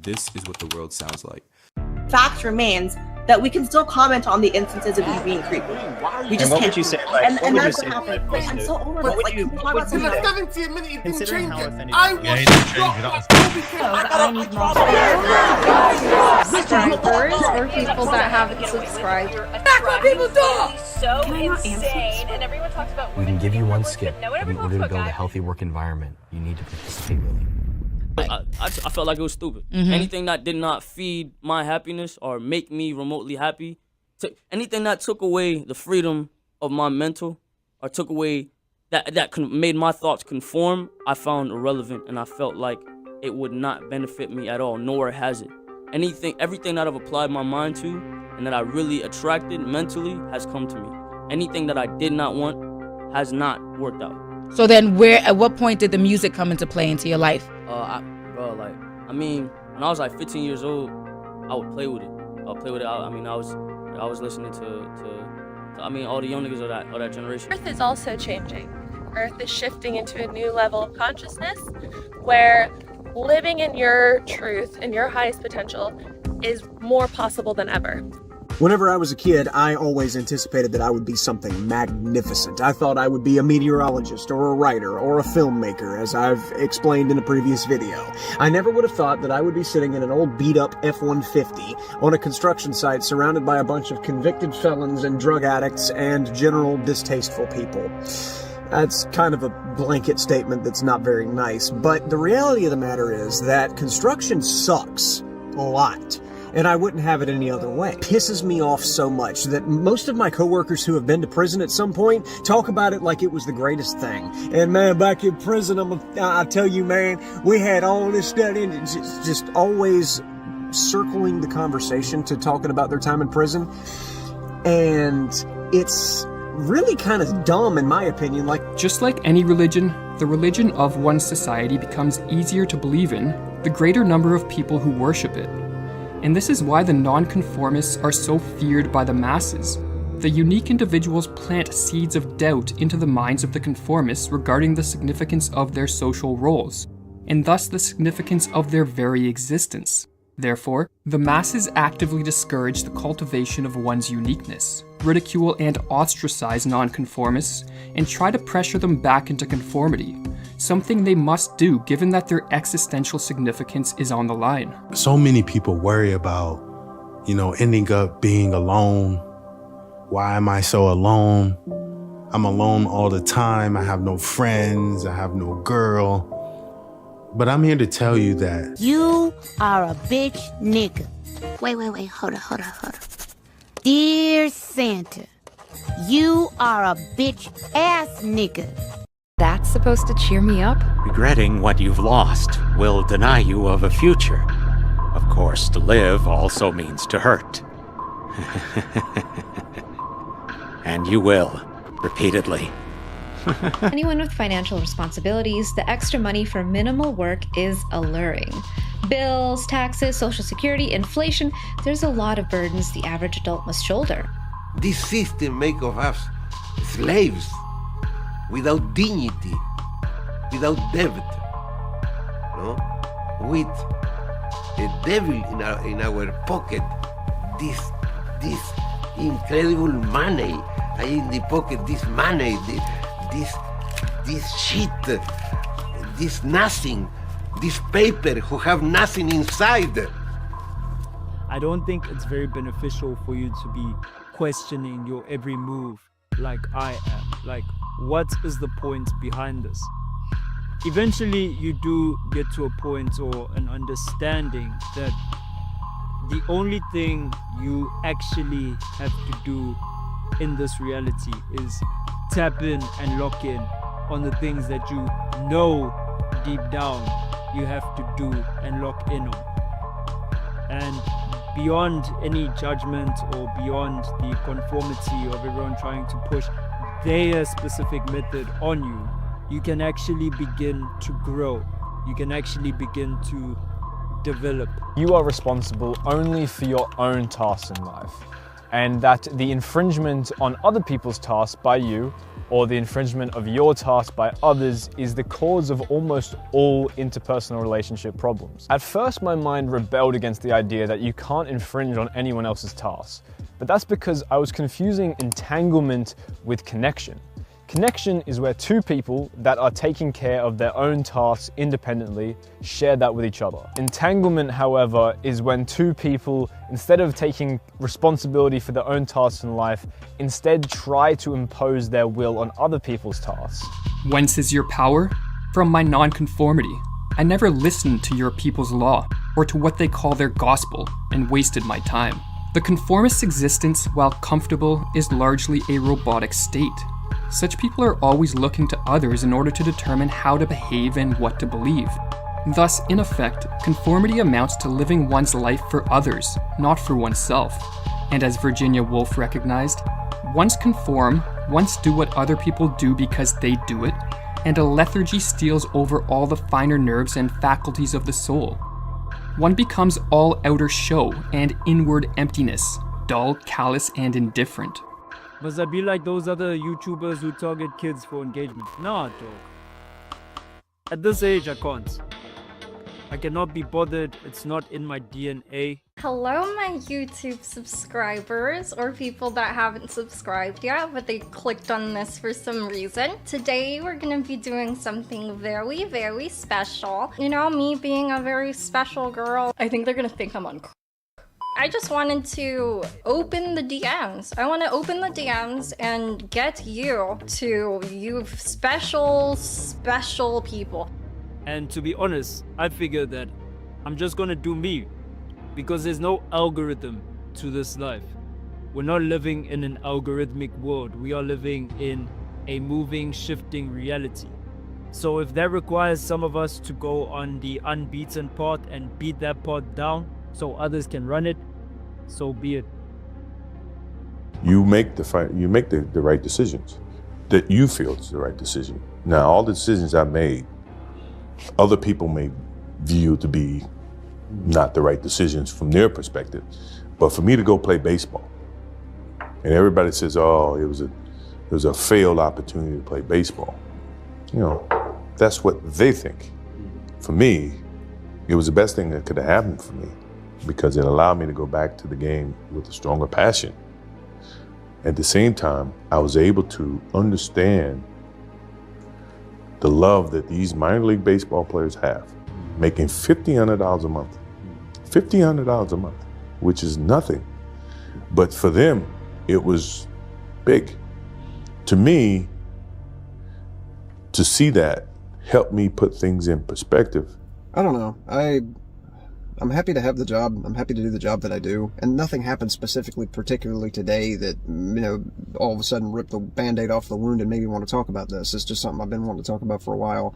This is what the world sounds like. Fact remains that we can still comment on the instances of you being creepy. We just what can't. would you say? Like, And what would you that's say? what happened. Like, I'm so over What this. would Like, you? can we talk about What would something you? else? 17 minutes, it didn't Considering change how it. authentic. I Yeah, was he didn't change it. Subscribers or people that haven't subscribed. That's what people do! So insane, and everyone talks about We can give you one skip, no but one in ever order to talks build about a healthy work environment, you need to participate really. I felt like it was stupid. Anything that did not feed my happiness or make me remotely happy, anything that took away the freedom of my mental or took away that made my thoughts conform, I found irrelevant, and I felt like it would not benefit me at all, nor has it. Everything that I've applied my mind to and that I really attracted mentally has come to me. Anything that I did not want has not worked out. So then at what point did the music come into play into your life? When I was like 15 years old, I would play with it. I was listening to all the young niggas of that generation. Earth is also changing. Earth is shifting into a new level of consciousness where living in your truth and your highest potential is more possible than ever. Whenever I was a kid, I always anticipated that I would be something magnificent. I thought I would be a meteorologist or a writer or a filmmaker, as I've explained in a previous video. I never would have thought that I would be sitting in an old beat-up F-150 on a construction site surrounded by a bunch of convicted felons and drug addicts and general distasteful people. That's kind of a blanket statement that's not very nice, but the reality of the matter is that construction sucks a lot. And I wouldn't have it any other way. It pisses me off so much that most of my coworkers who have been to prison at some point talk about it like it was the greatest thing. And man, back in prison, I tell you, man, we had all this stuff in it, just always circling the conversation to talking about their time in prison. And it's really kind of dumb in my opinion. Just like any religion, the religion of one society becomes easier to believe in the greater number of people who worship it. And this is why the nonconformists are so feared by the masses. The unique individuals plant seeds of doubt into the minds of the conformists regarding the significance of their social roles, and thus the significance of their very existence. Therefore, the masses actively discourage the cultivation of one's uniqueness, ridicule and ostracize nonconformists, and try to pressure them back into conformity, something they must do given that their existential significance is on the line. So many people worry about, ending up being alone. Why am I so alone? I'm alone all the time. I have no friends. I have no girl. But I'm here to tell you that you are a bitch nigga. Wait, hold up. Dear Santa, you are a bitch ass nigga. That's supposed to cheer me up? Regretting what you've lost will deny you of a future. Of course, to live also means to hurt. And you will, repeatedly. Anyone with financial responsibilities, the extra money for minimal work is alluring. Bills, taxes, social security, inflation, there's a lot of burdens the average adult must shoulder. This system makes of us slaves, without dignity, without debt, no? With a devil in our pocket, this incredible money, in the pocket, this money, this shit, this nothing, this paper who have nothing inside. I don't think it's very beneficial for you to be questioning your every move like I am. Like, what is the point behind this? Eventually, you do get to a point or an understanding that the only thing you actually have to do in this reality is tap in and lock in on the things that you know deep down you have to do and lock in on. And beyond any judgment or beyond the conformity of everyone trying to push their specific method on you, you can actually begin to grow. You can actually begin to develop. You are responsible only for your own tasks in life, and that the infringement on other people's tasks by you or the infringement of your task by others is the cause of almost all interpersonal relationship problems. At first, my mind rebelled against the idea that you can't infringe on anyone else's tasks, but that's because I was confusing entanglement with connection. Connection is where two people that are taking care of their own tasks independently share that with each other. Entanglement, however, is when two people, instead of taking responsibility for their own tasks in life, instead try to impose their will on other people's tasks. Whence is your power? From my nonconformity. I never listened to your people's law, or to what they call their gospel, and wasted my time. The conformist's existence, while comfortable, is largely a robotic state. Such people are always looking to others in order to determine how to behave and what to believe. Thus, in effect, conformity amounts to living one's life for others, not for oneself. And as Virginia Woolf recognized, once conform, once do what other people do because they do it, and a lethargy steals over all the finer nerves and faculties of the soul. One becomes all outer show and inward emptiness, dull, callous, and indifferent. Must I be like those other YouTubers who target kids for engagement? Nah, dog. At this age, I can't. I cannot be bothered. It's not in my DNA. Hello, my YouTube subscribers, or people that haven't subscribed yet, but they clicked on this for some reason. Today, we're gonna be doing something very, very special. You know, me being a very special girl, I think they're gonna think I'm on I just wanted to open the DMs. I want to open the DMs and get you special people. And to be honest, I figured that I'm just gonna do me, because there's no algorithm to this life. We're not living in an algorithmic world. We are living in a moving, shifting reality. So if that requires some of us to go on the unbeaten path and beat that path down so others can run it, so be it. You make the right decisions that you feel is the right decision. Now, all the decisions I made, other people may view to be not the right decisions from their perspective. But for me to go play baseball, and everybody says, "Oh, it was a failed opportunity to play baseball." You know, that's what they think. For me, it was the best thing that could have happened for me, because it allowed me to go back to the game with a stronger passion. At the same time, I was able to understand the love that these minor league baseball players have, making $1,500 a month. $1,500 a month, which is nothing. But for them, it was big. To me, to see that helped me put things in perspective. I don't know. I'm happy to have the job. I'm happy to do the job that I do. And nothing happened specifically, particularly today, that, you know, all of a sudden ripped the Band-Aid off the wound and made me want to talk about this. It's just something I've been wanting to talk about for a while.